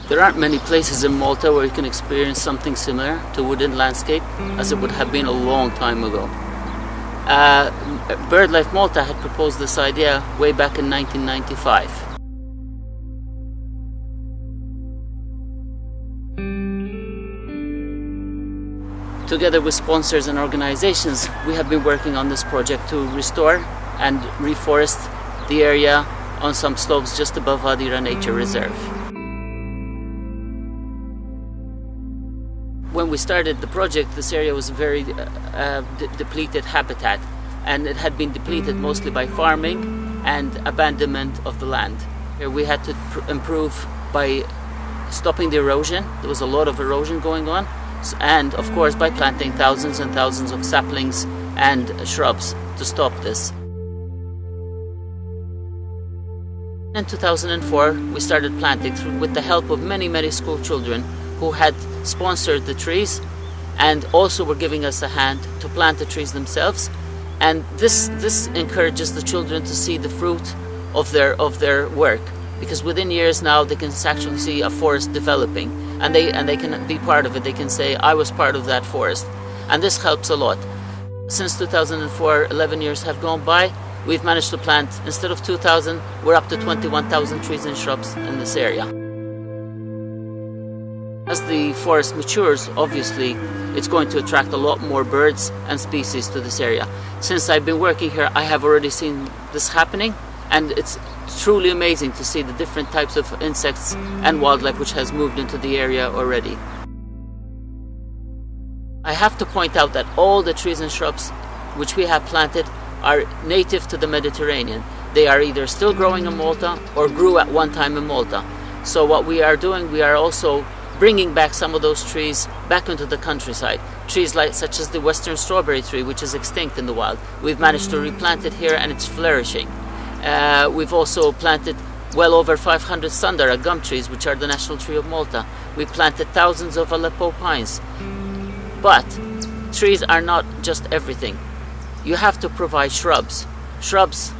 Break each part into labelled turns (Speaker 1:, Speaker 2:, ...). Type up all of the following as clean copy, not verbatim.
Speaker 1: There aren't many places in Malta where you can experience something similar to woodland landscape, as it would have been a long time ago. BirdLife Malta had proposed this idea way back in 1995. Together with sponsors and organizations, we have been working on this project to restore and reforest the area on some slopes just above Ghadira Nature Reserve. When we started the project, this area was a very depleted habitat, and it had been depleted mostly by farming and abandonment of the land. Here we had to improve by stopping the erosion. There was a lot of erosion going on, and of course by planting thousands and thousands of saplings and shrubs to stop this. In 2004 we started planting with the help of many school children who had sponsored the trees and also were giving us a hand to plant the trees themselves. And this encourages the children to see the fruit of their work, because within years now they can actually see a forest developing, and they can be part of it. They can say, I was part of that forest, and this helps a lot. Since 2004, 11 years have gone by. We've managed to plant, instead of 2,000, we're up to 21,000 trees and shrubs in this area. As the forest matures, obviously it's going to attract a lot more birds and species to this area. Since I've been working here, I have already seen this happening, and it's truly amazing to see the different types of insects and wildlife which has moved into the area already. I have to point out that all the trees and shrubs which we have planted are native to the Mediterranean. They are either still growing in Malta or grew at one time in Malta. So what we are doing, we are also bringing back some of those trees back into the countryside. Trees such as the western strawberry tree, which is extinct in the wild. We've managed to replant it here and it's flourishing. We've also planted well over 500 Sandara gum trees, which are the national tree of Malta. We've planted thousands of Aleppo pines. But trees are not just everything. You have to provide shrubs. Shrubs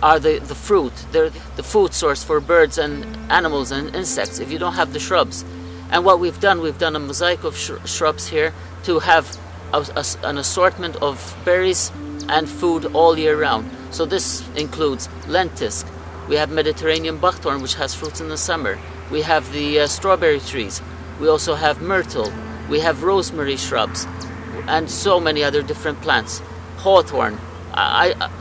Speaker 1: are the fruit. They're the food source for birds and animals and insects if you don't have the shrubs. And what we've done a mosaic of shrubs here to have an assortment of berries and food all year round. So this includes lentisk. We have Mediterranean buckthorn, which has fruits in the summer. We have the strawberry trees. We also have myrtle. We have rosemary shrubs and so many other different plants. Hawthorn.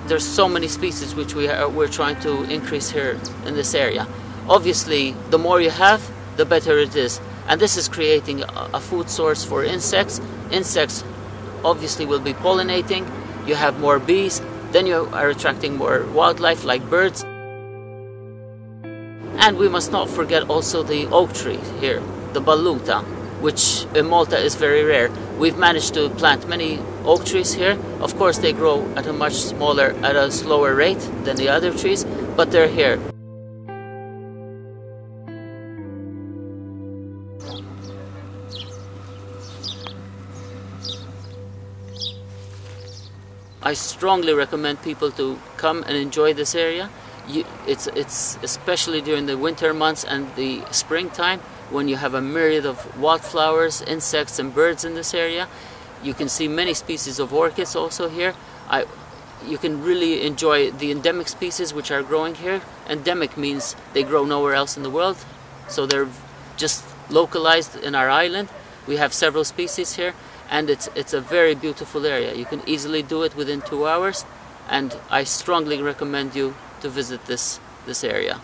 Speaker 1: There's so many species which we're trying to increase here in this area. Obviously, the more you have, the better it is. And this is creating a food source for insects. Insects obviously will be pollinating. You have more bees. Then you are attracting more wildlife like birds. And we must not forget also the oak tree here, the baluta, which in Malta is very rare. We've managed to plant many oak trees here. Of course, they grow at a slower rate than the other trees, but they're here. I strongly recommend people to come and enjoy this area. It's especially during the winter months and the springtime, when you have a myriad of wildflowers, insects and birds in this area. You can see many species of orchids also here. You can really enjoy the endemic species which are growing here. Endemic means they grow nowhere else in the world, so they're just localized in our island. We have several species here, and it's a very beautiful area. You can easily do it within 2 hours, and I strongly recommend you to visit this area.